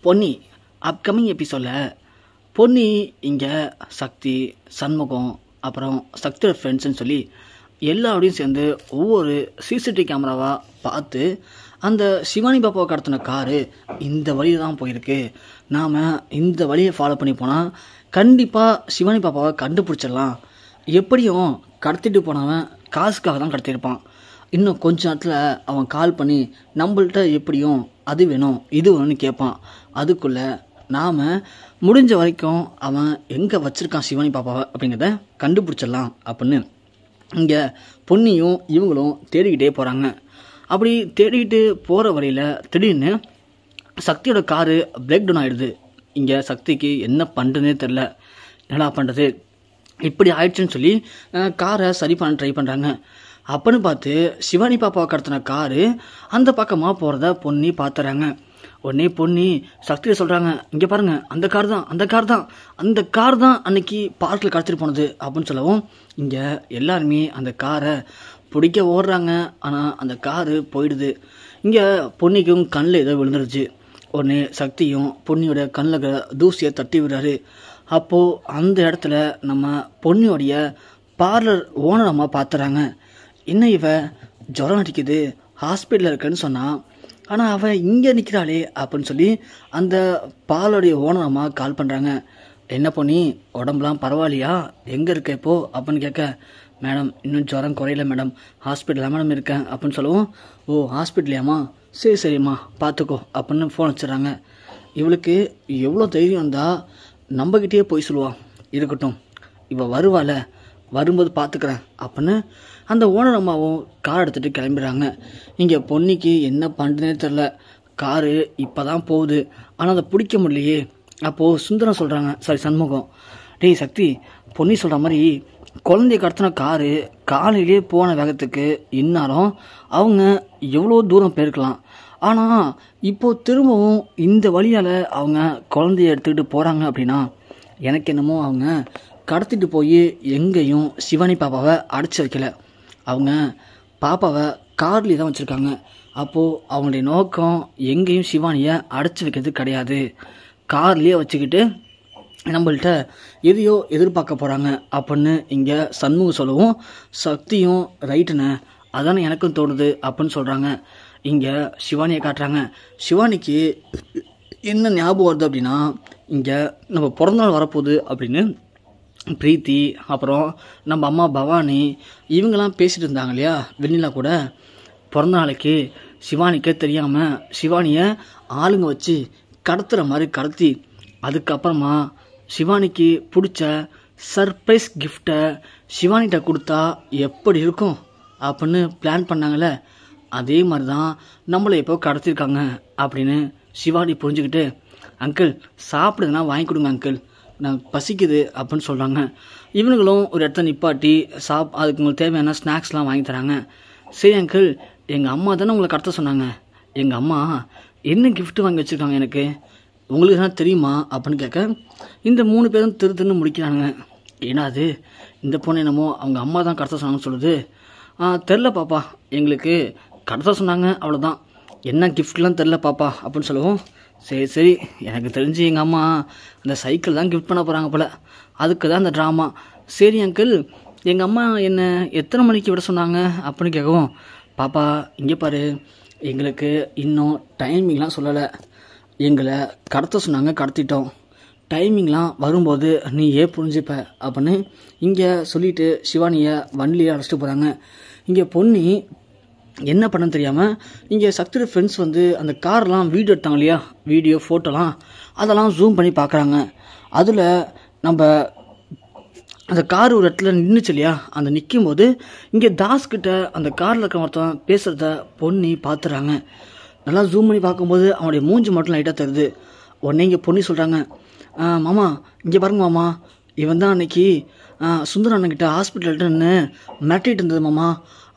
Ponni upcoming எபிசோடில் பொன்னி இங்கே சக்தி சண்முகம் அப்புறம் சக்தியோட ஃப்ரெண்ட்ஸ்ன்னு சொல்லி எல்லாரோடையும் சேர்ந்து ஒவ்வொரு சிசிடிவி கேமராவாக பார்த்து அந்த சிவானி பாப்பாவை கடத்தின காரு இந்த வழியில் தான் போயிருக்கு, நாம் இந்த வழியை ஃபாலோ பண்ணி போனால் கண்டிப்பாக சிவானி பாப்பாவை கண்டுபிடிச்சிடலாம், எப்படியும் கடத்திட்டு போனவன் காசுக்காக தான் கடத்திருப்பான், இன்னும் கொஞ்ச நேரத்தில் அவன் கால் பண்ணி நம்மள்கிட்ட எப்படியும் அது வேணும் இது வேணும்னு கேட்பான், அதுக்குள்ளே நாம் முடிஞ்ச வரைக்கும் அவன் எங்கே வச்சுருக்கான் சிவானி பாப்பாவை அப்படிங்கிறத கண்டுபிடிச்சிடலாம் அப்படின்னு இங்கே பொன்னியும் இவங்களும் தேடிக்கிட்டே போகிறாங்க. அப்படி தேடிக்கிட்டு போகிற வழியில் திடீர்னு சக்தியோட காரு பிரேக் டவுன் ஆகிடுது. இங்கே சக்திக்கு என்ன பண்ணுறதுனே தெரில, என்னடா பண்ணுறது இப்படி ஆயிடுச்சுன்னு சொல்லி காரை சரி பண்ண ட்ரை பண்ணுறாங்க. அப்பன்னு பார்த்து சிவானி பாப்பாவை கடத்தின காரு அந்த பக்கமாக போகிறத பொன்னி பார்த்துறாங்க. உடனே பொன்னி சக்தியை சொல்கிறாங்க, இங்கே பாருங்கள் அந்த கார் தான் அன்னைக்கு பார்க்கில் கடத்திட்டு போனது அப்படின்னு சொல்லவும் இங்கே எல்லாருமே அந்த காரை பிடிக்க ஓடுறாங்க. ஆனால் அந்த காரு போயிடுது. இங்கே பொன்னிக்கும் கண்ணில் ஏதோ விழுந்துருச்சு. உடனே சக்தியும் பொன்னியோட கண்ணில் தூசியை தட்டி விடுறாரு. அப்போது அந்த இடத்துல நம்ம பொன்னியோடைய பார்லர் ஓனர் அம்மா பார்த்துறாங்க. என்ன இவ ஜுரம் அடிக்குது ஹாஸ்பிட்டலில் இருக்குன்னு சொன்னான், ஆனால் அவன் இங்கே நிற்கிறாளே அப்படின்னு சொல்லி அந்த பாலோடைய ஓனர் அம்மா கால் பண்ணுறாங்க. என்ன பொண்ணி உடம்புலாம் பரவாயில்லையா, எங்கே இருக்க இப்போ அப்படின்னு கேட்க, மேடம் இன்னும் ஜுரம் குறையில மேடம், ஹாஸ்பிட்டலில் மேடம் இருக்கேன் அப்படின்னு சொல்லவும், ஓ ஹாஸ்பிட்டலையாம்மா, சரிம்மா பார்த்துக்கோ அப்படின்னு ஃபோன் வச்சுறாங்க. இவளுக்கு எவ்வளோ தைரியம் இருந்தால் நம்மக்கிட்டே போய் சொல்லுவான், இருக்கட்டும் இவள் வருவாள் வரும்போது பார்த்துக்கிறேன் அப்படின்னு அந்த ஓனர் அம்மாவும் கார் எடுத்துகிட்டு கிளம்பிடுறாங்க. இங்கே பொன்னிக்கு என்ன பண்ணுறதுனே தெரில, காரு இப்போ தான் போகுது ஆனால் அதை பிடிக்க முடியலையே. அப்போது சுந்தரம் சொல்கிறாங்க, சண்முகம், டேய் சக்தி, பொன்னி சொல்கிற மாதிரி குழந்தைய கடத்தின காரு காலையிலே போன வேகத்துக்கு இந்நேரம் அவங்க எவ்வளோ தூரம் போயிருக்கலாம், ஆனால் இப்போது திரும்பவும் இந்த வழியால் அவங்க குழந்தைய எடுத்துக்கிட்டு போகிறாங்க அப்படின்னா எனக்கு என்னமோ அவங்க கடத்திட்டு போய் எங்கேயும் சிவானி பாப்பாவை அடைச்சி வைக்கல, அவங்க பாப்பாவை கார்லேயே தான் வச்சுருக்காங்க. அப்போது அவங்களுடைய நோக்கம் எங்கேயும் சிவானியை அடைச்சி வைக்கிறது கிடையாது, கார்லேயே வச்சுக்கிட்டு நம்மள்கிட்ட எதையோ எதிர்பார்க்க போகிறாங்க அப்படின்னு இங்கே சண்முகம் சொல்லவும் சக்தியும் ரைட்டுன்னு அதானே எனக்கும் தோணுது அப்படின்னு சொல்கிறாங்க. இங்கே சிவானியை காட்டுறாங்க. சிவானிக்கு என்ன ஞாபகம் வருது அப்படின்னா, இங்கே நம்ம பிறந்தநாள் வரப்போகுது அப்படின்னு பிரீத்தி அப்புறம் நம்ம அம்மா பவானி இவங்கெல்லாம் பேசிகிட்டு இருந்தாங்க இல்லையா, வெண்ணிலா கூட பிறந்த நாளைக்கு சிவானிக்கே தெரியாமல் சிவானியை ஆளுங்க வச்சு கடத்துகிற மாதிரி கடத்தி அதுக்கப்புறமா சிவானிக்கு பிடிச்ச சர்ப்ரைஸ் கிஃப்டை சிவானிகிட்ட கொடுத்தா எப்படி இருக்கும் அப்படின்னு பிளான் பண்ணாங்களே, அதே மாதிரி தான் நம்மளை இப்போ கடத்திருக்காங்க அப்படின்னு சிவானி புரிஞ்சுக்கிட்டு, அங்கிள் சாப்பிடுங்கன்னா வாங்கி கொடுங்க அங்கிள், நான் பசிக்குது அப்படின்னு சொல்கிறாங்க. இவனுங்களும் ஒரு இடத்த நிப்பாட்டி அதுக்கு உங்களுக்கு தேவையான ஸ்நாக்ஸ்லாம் வாங்கி தராங்க. சரி அங்கிள், எங்கள் அம்மா தானே உங்களை கடத்த சொன்னாங்க, எங்கள் அம்மா என்ன கிஃப்ட் வாங்கி வச்சுருக்காங்க எனக்கு உங்களுக்கு என்ன தெரியுமா அப்படின்னு கேட்க, இந்த 3 பேரும் திரு முடிக்கிறானுங்க. ஏன்னா அது இந்த பொண்ணு என்னமோ அவங்க அம்மா தான் கடத்த சொன்னாங்கன்னு சொல்லுது. தெரில பாப்பா, எங்களுக்கு கடத்த சொன்னாங்க அவ்வளோதான், என்ன கிஃப்ட்லாம் தெரில பாப்பா அப்படின்னு சொல்லுவோம். சரி எனக்கு தெரிஞ்சு எங்கள் அம்மா அந்த சைக்கிள் தான் கிஃப்ட் பண்ண போகிறாங்க போல், அதுக்கு தான் அந்த ட்ராமா. சரி அங்கிள், எங்கள் அம்மா என்ன எத்தனை மணிக்கு விட சொன்னாங்க அப்படின்னு கேட்கவும், பாப்பா இங்கே பாரு, எங்களுக்கு இன்னும் டைமிங்லாம் சொல்லலை, எங்களை கடத்த சொன்னாங்க கடத்திட்டோம், டைமிங்லாம் வரும்போது நீ புரிஞ்சுப்ப அப்படின்னு இங்கே சொல்லிவிட்டு சிவானியை வண்டிலேயே அழைச்சிட்டு போகிறாங்க. இங்கே பொன்னி என்ன பண்ண தெரியாமல் இங்கே சக்தியோட ஃப்ரெண்ட்ஸ் வந்து அந்த கார்லாம் வீடியோ எடுத்தாங்க இல்லையா, வீடியோ ஃபோட்டோலாம் அதெல்லாம் ஜூம் பண்ணி பார்க்குறாங்க. அதில் நம்ம அந்த கார் ஒரு இடத்துல நின்றுச்சு இல்லையா, அந்த நிற்கும் போது இங்கே தாஸ்கிட்ட அந்த காரில் இருக்கிற ஒருத்தன் பேசுகிறத பொன்னி பார்த்துறாங்க. நல்லா ஜூம் பண்ணி பார்க்கும்போது அவனுடைய மூஞ்சி மட்டும் லைட்டாக தருது. உடனே இங்கே பொன்னி சொல்கிறாங்க, மாமா இங்கே பாருங்க மாமா, இவன் தான் அன்னைக்கு சுந்தர அண்ணன்கிட்ட ஹாஸ்பிட்டல்கிட்ட நின்று மிரட்டிகிட்டு இருந்தது மாமா,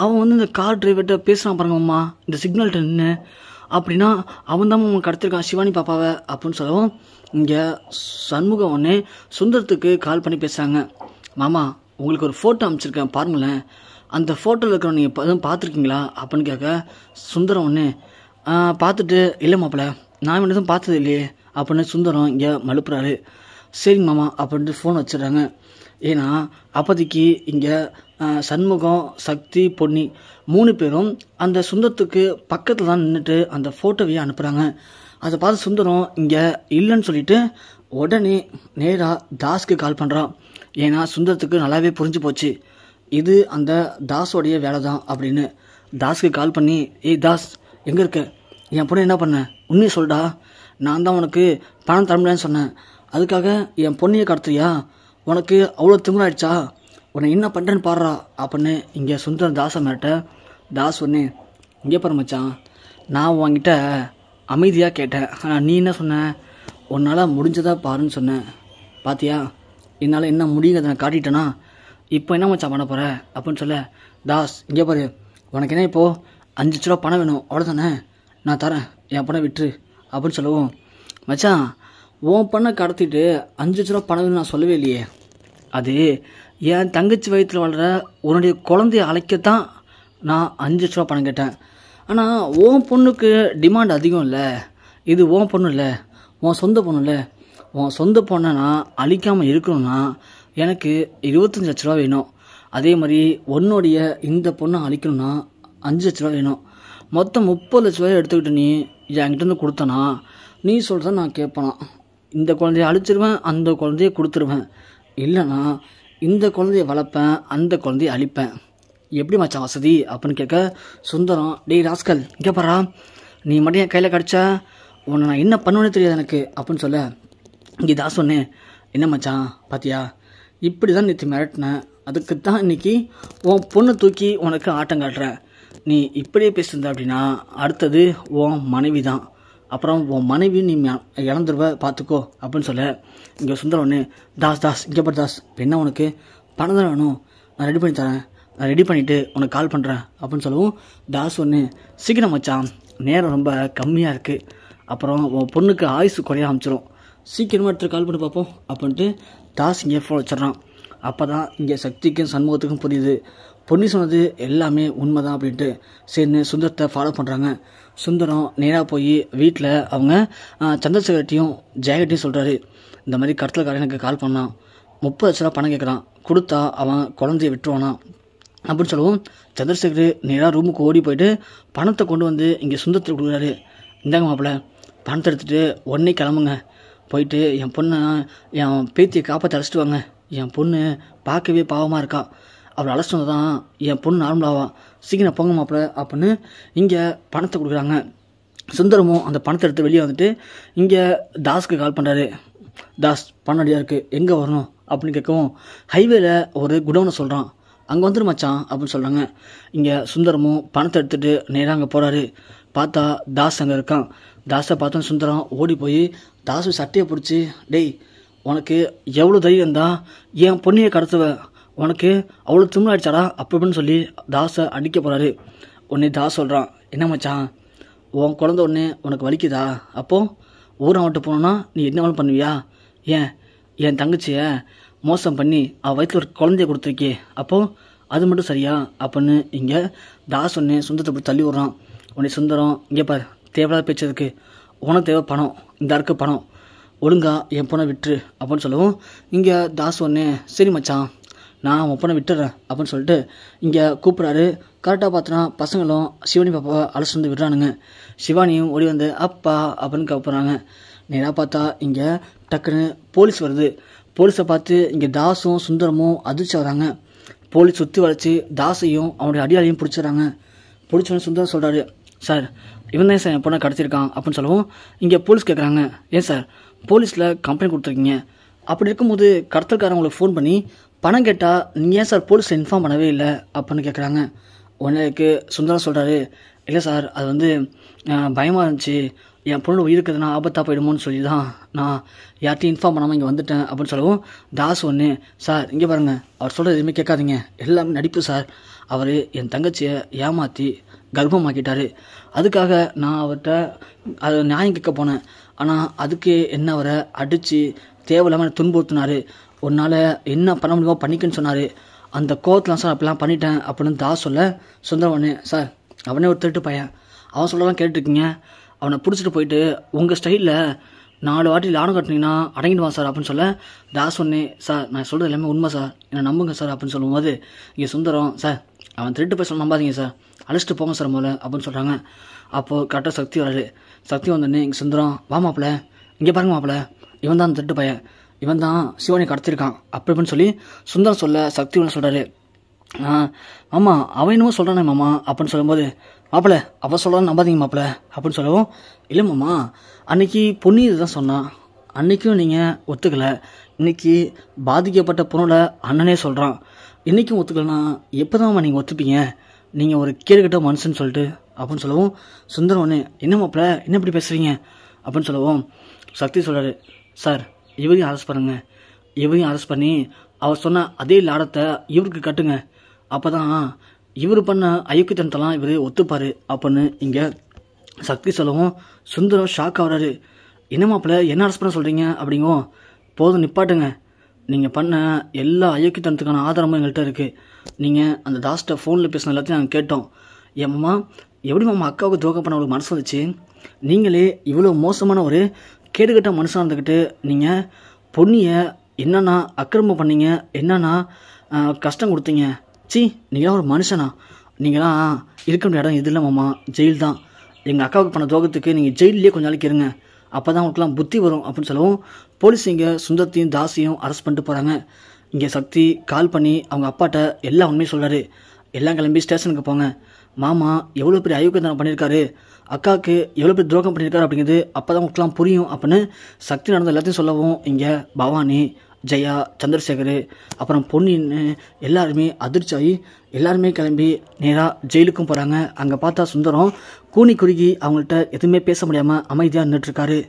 அவன் வந்து இந்த கார் டிரைவர்கிட்ட பேசுகிறான் பாருங்க மாமா, இந்த சிக்னல்கிட்ட நின்று, அப்படின்னா அவன் தான் மாமா கடத்திருக்கான் சிவானி பாப்பாவை அப்படின்னு சொல்லவும் இங்கே சண்முகம் ஒன்று சுந்தரத்துக்கு கால் பண்ணி பேசுகிறாங்க. மாமா உங்களுக்கு ஒரு ஃபோட்டோ அனுப்பிச்சிருக்கேன் பாருங்களேன், அந்த ஃபோட்டோவில் இருக்கிற நீங்கள் எதுவும் பார்த்துருக்கீங்களா அப்படின்னு கேட்க, சுந்தரம் ஒன்று பார்த்துட்டு இல்லை மாப்பிள்ள நான் எதுவும் பார்த்தது இல்லையே அப்படின்னு சுந்தரம் இங்கே மழுப்புறாரு. சரிங்க மாமா அப்படின்ட்டு ஃபோன் வச்சிடுறாங்க. ஏன்னா அப்போதைக்கு இங்கே சண்முகம், சக்தி, பொன்னி 3 பேரும் அந்த சுந்தரத்துக்கு பக்கத்தில் தான் நின்றுட்டு அந்த ஃபோட்டோவையே அனுப்புகிறாங்க. அதை பார்த்து சுந்தரம் இங்கே இல்லைன்னு சொல்லிட்டு உடனே நேராக தாஸ்க்கு கால் பண்ணுறான். ஏன்னா சுந்தரத்துக்கு நல்லாவே புரிஞ்சு போச்சு இது அந்த தாஸோடைய வேலை தான் அப்படின்னு. தாஸ்க்கு கால் பண்ணி, ஏய் தாஸ் எங்கே இருக்க, என் பொண்ணு என்ன பண்ண, உண்மையை சொல்டா, நான் தான் உனக்கு பணம் தர முடியாதுன்னு சொன்னேன், அதுக்காக என் பொண்ணையை கடத்துறியா, உனக்கு அவ்வளோ திமிராயிடுச்சா, உன்னை என்ன பண்ணுறேன்னு பாடுறா அப்படின்னு இங்கே சுந்தரம் தாஸை மிரட்ட. தாஸ் ஒன்று, இங்கே பாரு மச்சான், நான் உன்கிட்ட அமைதியாக கேட்டேன், ஆனால் நீ என்ன சொன்ன, உன்னால் முடிஞ்சதா பாருன்னு சொன்னேன், பாத்தியா என்னால் என்ன முடியுங்கிறத நான் காட்டிட்டேனா, இப்போ என்ன மச்சான் பண்ண போகிற அப்படின்னு சொல்ல. தாஸ் இங்கே பாரு, உனக்கு என்ன இப்போது 5 லட்ச ரூபா பணம் வேணும் அவ்வளோதானே, நான் தரேன், என் பணம் விட்டுரு அப்படின்னு சொல்லவும். மச்சான் உன் பண்ணை கடத்திட்டு 5 லட்ச ரூபா பணம் வேணும்னு நான் சொல்லவே இல்லையே, அது என் தங்கச்சி வயிற்றில் வளர உன்னுடைய குழந்தைய அழைக்கத்தான் நான் 5 லட்ச ரூபா பணம் கேட்டேன். ஆனால் உன் பொண்ணுக்கு டிமாண்ட் அதிகம் இல்லை, இது உன் பொண்ணு இல்லை, உன் சொந்த பொண்ணு இல்லை, உன் சொந்த பொண்ணை நான் அழிக்காமல் இருக்கணும்னா எனக்கு 25 லட்ச ரூபா வேணும், அதே மாதிரி உன்னுடைய இந்த பொண்ணை அழிக்கணும்னா 5 லட்ச ரூபா வேணும், மொத்தம் 30 லட்ச ரூபாயை எடுத்துக்கிட்டு நீ என்கிட்ட கொடுத்தனா நீ சொல்கிறத நான் கேட்பேனா, இந்த குழந்தைய அழிச்சிருவேன், அந்த குழந்தைய கொடுத்துருவேன், இல்லைனா இந்த குழந்தைய வளர்ப்பேன், அந்த குழந்தைய அழிப்பேன், எப்படி மச்சான் வசதி அப்படின்னு கேட்க. சுந்தரம், டேய் ராஸ்கல் இங்கே பாரா, நீ மட்டும் என் கையில் கிடச்சா உன்னை நான் என்ன பண்ணுவேன்னு தெரியாது எனக்கு அப்படின்னு சொல்ல. இங்கே தாஸ் சொன்னேன், என்ன மச்சான் பாத்தியா, இப்படி தான் நேற்று மிரட்டினேன், அதுக்கு தான் இன்றைக்கி உன் பொண்ணை தூக்கி உனக்கு ஆட்டம் காட்டுறேன், நீ இப்படியே பேசுந்த அப்படின்னா அடுத்தது உன் மனைவி தான், அப்புறம் உன் மனைவி நீ இழந்துருவ பார்த்துக்கோ அப்படின்னு சொல்ல. இங்கே சுந்தரம் ஒன்று, தாஸ் இங்கே பாரு தாஸ், என்ன உனக்கு பணம் தான் வேணும், நான் ரெடி பண்ணி தரேன், நான் ரெடி பண்ணிவிட்டு உனக்கு கால் பண்ணுறேன் அப்படின்னு சொல்லவும். தாஸ் ஒன்று, சீக்கிரம் மச்சான், நேரம் ரொம்ப கம்மியாக இருக்குது, அப்புறம் உன் பொண்ணுக்கு ஆயுசு குறைய ஆரம்பிச்சிடும், சீக்கிரமாக எடுத்து கால் பண்ணி பார்ப்போம் அப்படின்ட்டு தாஸ் இங்கே ஃபோன் வச்சிடறான். அப்போ தான் இங்கே சக்திக்கும் சண்முகத்துக்கும் புரியுது பொன்னி சொன்னது எல்லாமே உண்மை தான் அப்படின்ட்டு. சரின்னு சுந்தரத்தை ஃபாலோ பண்ணுறாங்க. சுந்தரம் நேராக போய் வீட்டில் அவங்க சந்திரசேகர்ட்டையும் ஜெயகட்டையும் சொல்கிறாரு, இந்த மாதிரி கடத்தல்காரன் எனக்கு கால் பண்ணான், 30 லட்ச ரூபா பணம் கேட்குறான், கொடுத்தா அவன் குழந்தைய விட்டுருவானா அப்படின்னு சொல்லவும். சந்திரசேகர் நேராக ரூமுக்கு ஓடி போயிட்டு பணத்தை கொண்டு வந்து இங்கே சுந்தரத்தில் கொடுக்குறாரு. இந்தாங்க மாப்பிள்ள, பணத்தை எடுத்துகிட்டு உடனே கிளம்புங்க, போயிட்டு என் பொண்ணை என் பேத்தியை காப்பாற்றி அழைச்சிட்டு வாங்க, என் பொண்ணு பார்க்கவே பாவமாக இருக்கா, அவளை அழைச்சிட்டு தான் என் பொண்ணு நார்மலாவா, சீக்கிரம் போங்க மாப்பிள்ள அப்படின்னு இங்கே பணத்தை கொடுக்குறாங்க. சுந்தரமும் அந்த பணத்தை எடுத்து வெளியே வந்துட்டு இங்கே தாஸ்க்கு கால் பண்ணுறாரு. தாஸ் பணம் ரெடியாக இருக்குது, எங்கே வரணும் அப்படின்னு கேட்கவும், ஹைவேல ஒரு குடோனை சொல்கிறான், அங்கே வந்துரு மச்சான் அப்படின்னு சொல்கிறாங்க. இங்கே சுந்தரமும் பணத்தை எடுத்துகிட்டு நேராக அங்கே போகிறாரு. பார்த்தா தாஸ் அங்கே இருக்கான். தாஸை பார்த்தோன்னு சுந்தரம் ஓடி போய் தாசு சட்டையை பிடிச்சி, டேய் உனக்கு எவ்வளோ தைரியம் இருந்தால் என் பொண்ணையை கடத்துவேன், உனக்கு அவ்வளோ திமிராயிடுச்சாடா அப்படின்னு சொல்லி தாஸை அடிக்க போகிறாரு. உடனே தாஸ் சொல்கிறான், என்ன மச்சான் உன் குழந்தை ஒன்று உனக்கு வலிக்குதா, அப்போது ஊரை மட்டும் போனோன்னா நீ என்ன வேணும் பண்ணுவியா, ஏன் என் தங்கச்சியை மோசம் பண்ணி அவள் வயிற்றில் ஒரு குழந்தைய கொடுத்துருக்கே, அப்போது அது மட்டும் சரியா அப்படின்னு இங்கே தாஸ் ஒன்று சுந்தரத்தை போய் தள்ளி விட்றான். உடனே சுந்தரம், இங்கே பார், தேவையில்லாத பேச்சதுக்கு, உனக்கு தேவை பணம், இந்த இருக்க பணம், ஒழுங்கா என் பொண்ணை விட்டுரு அப்படின்னு சொல்லவும். இங்கே தாஸ் ஒன்று, சரி மச்சான் நான் உன் பொண்ணை விட்டுறேன் அப்படின்னு சொல்லிட்டு இங்கே கூப்பிட்றாரு. கரெக்டாக பார்த்தோன்னா பசங்களும் சிவானி பாப்பாவை அழைச்சிட்டு வந்து விடுறானுங்க. சிவானியும் ஓடி வந்து அப்பா அப்படின்னு கூப்பிட்றாங்க. நேராக பார்த்தா இங்கே டக்குன்னு போலீஸ் வருது. போலீஸை பார்த்து இங்கே தாஸும் சுந்தரமும் அதிர்ச்சி வராங்க. போலீஸ் சுற்றி வளைச்சி தாஸையும் அவனுடைய அடியாளையும் பிடிச்சிடறாங்க. பிடிச்சோன்னு சுந்தரம் சொல்கிறாரு, சார் இவன் தான் சார் என் பொண்ணை கடத்திருக்கான் அப்படின்னு சொல்லவும். இங்கே போலீஸ் கேட்குறாங்க, ஏன் சார் போலீஸில் கம்ப்ளைண்ட் கொடுத்துருக்கீங்க, அப்படி இருக்கும்போது கடத்தல்காரங்களுக்கு ஃபோன் பண்ணி பணம் கேட்டால் நீங்கள் ஏன் சார் போலீஸில் இன்ஃபார்ம் பண்ணவே இல்லை அப்படின்னு கேட்குறாங்க. உடனேக்கு சுந்தரம் சொல்கிறாரு, இல்லை சார் அது வந்து பயமாக இருந்துச்சு, என் பொண்ணு உயிருக்கு எதுனா ஆபத்தாக போயிடுமோன்னு சொல்லி தான் நான் யார்ட்டையும் இன்ஃபார்ம் பண்ணாமல் இங்கே வந்துட்டேன் அப்படின்னு சொல்லவும். தாஸ் ஒன்று, சார் இங்கே பாருங்கள், அவர் சொல்கிறது எதுவுமே கேட்காதீங்க, எல்லாமே நடிப்பு சார், அவர் என் தங்கச்சியை ஏமாற்றி கர்ப்பமாக்கிட்டார், அதுக்காக நான் அவர்கிட்ட அது நியாயம் கேட்க போனேன், ஆனால் அதுக்கு என்ன அவரை அடித்து தேவையில்லாமல் துன்புறுத்தினார், உன்னால் என்ன பண்ண முடியுமோ பண்ணிக்கன்னு சொன்னார், அந்த கோவத்தில் சார் அப்படிலாம் பண்ணிட்டேன் அப்படின்னு தாஸ் சொல்ல. சுந்தரவனே, சார் அவனே ஒரு திருட்டு பையன், அவன் சொல்லலாம் கேட்டுருக்கீங்க, அவனை பிடிச்சிட்டு போயிட்டு உங்கள் ஸ்டைலில் 4 வாட்டி லாடம் கட்டினீங்கன்னா அடங்கிடுவான் சார் அப்படின்னு சொல்ல தாஸ் ஒன்னே சார் நான் சொல்கிறது எல்லாமே உண்மை சார் என்னை நம்புங்க சார் அப்படின்னு சொல்லும்போது இங்கே சுந்தரம் சார் அவன் திருட்டு போய் சொல்ல நம்பாதீங்க சார் அழைச்சிட்டு போங்க சார் முதல்ல அப்படின்னு சொல்கிறாங்க. அப்போது கரெக்டாக சக்தி வராரு. சக்தி வந்தோடனே இங்கே சுந்தரம் வா மாப்பிள்ள இங்கே பாருங்க மாப்பிள்ள இவன் தான் திருட்டு பையன் இவன் தான் சிவனை கடத்திருக்கான் அப்படி இப்படின்னு சொல்லி சுந்தரம் சொல்ல சக்தி ஒன்று சொல்கிறாரு. மாமா அவன் என்னமோ சொல்கிறானே மாமா அப்படின்னு சொல்லும்போது மாப்பிள்ள அவன் சொல்கிறான்னு நம்பாதீங்க மாப்பிள்ள அப்படின்னு சொல்லவும் இல்லை மாமா அன்னைக்கு பொண்ணு இதுதான் சொன்னான் அன்றைக்கும் நீங்கள் ஒத்துக்கலை இன்றைக்கி பாதிக்கப்பட்ட பொண்ணோட அண்ணனே சொல்கிறான் இன்றைக்கும் ஒத்துக்கலைன்னா எப்போ தான் நீங்கள் ஒத்துப்பீங்க நீங்கள் ஒரு கேடுகட்ட மனுஷன்னு சொல்லிட்டு அப்படின்னு சொல்லவும் சுந்தரம் ஒன்று என்ன மாப்பிள்ள என்ன இப்படி பேசுகிறீங்க அப்படின்னு சொல்லவும் சக்தி சொல்கிறாரு சார் இவரையும் அரெஸ்ட் பண்ணுங்க இவரையும் அரெஸ்ட் பண்ணி அவர் சொன்ன அதே லாடத்தை இவருக்கு கட்டுங்க அப்போ தான் இவர் பண்ண அயோக்கியத்தனத்தெல்லாம் இவர் ஒத்துப்பார் அப்படின்னு இங்கே சக்தி சொல்லவும் சுந்தரம் ஷாக் ஆகிறாரு. என்ன மாப்பிள்ள என்ன அரெஸ்ட் பண்ண சொல்கிறீங்க அப்படிங்கும் போதும் நிப்பாட்டுங்க நீங்கள் பண்ண எல்லா அயோக்கியத்தனத்துக்கான ஆதாரமும் எங்கள்கிட்ட இருக்குது நீங்கள் அந்த தாஸ்ட்டை ஃபோனில் பேசின எல்லாத்தையும் நாங்கள் கேட்டோம். என் மாமா எப்படி மாமா அக்காவுக்கு துரோகம் பண்ண ஒரு மனசு வந்துச்சு நீங்களே இவ்வளோ மோசமான ஒரு கேடுகட்ட மனுஷனாக இருந்துக்கிட்டு நீங்கள் பொண்ணியை என்னென்னா அக்கிரமம் பண்ணீங்க என்னென்னா கஷ்டம் கொடுத்தீங்க சி நீங்களாம் ஒரு மனுஷனா நீங்களாம் இருக்க வேண்டிய இடம் எது இல்லை மாமா ஜெயில் தான் எங்கள் அக்காவுக்கு பண்ண துரோகத்துக்கு நீங்கள் ஜெயிலே கொஞ்ச நாளைக்கு இருங்க அப்போ தான் உங்களுக்குலாம் புத்தி வரும் அப்படின்னு சொல்லவும் போலீஸ் இங்கே சுந்தரத்தையும் தாசியும் அரெஸ்ட் பண்ணிட்டு போகிறாங்க. இங்கே சக்தி கால் பண்ணி அவங்க அப்பாட்ட எல்லா உண்மையும் சொல்கிறாரு. எல்லாம் கிளம்பி ஸ்டேஷனுக்கு போங்க மாமா எவ்வளோ பெரிய அயோக்கியத்தனம் பண்ணியிருக்காரு அக்காவுக்கு எவ்வளோ பெரிய துரோகம் பண்ணியிருக்காரு அப்படிங்கிறது அப்போ தான் உங்களுக்குலாம் புரியும் அப்படின்னு சக்தி நடந்த எல்லாத்தையும் சொல்லவும் இங்கே பவானி ஜெயா சந்திரசேகர் அப்புறம் பொன்னின்னு எல்லாருமே அதிர்ச்சி ஆகி எல்லாருமே கிளம்பி நேராக ஜெயிலுக்கும் போகிறாங்க. அங்கே பார்த்தா சுந்தரம் கூனி குறுகி அவங்கள்ட்ட எதுவுமே பேச முடியாமல் அமைதியாக நின்றுட்டுருக்காரு.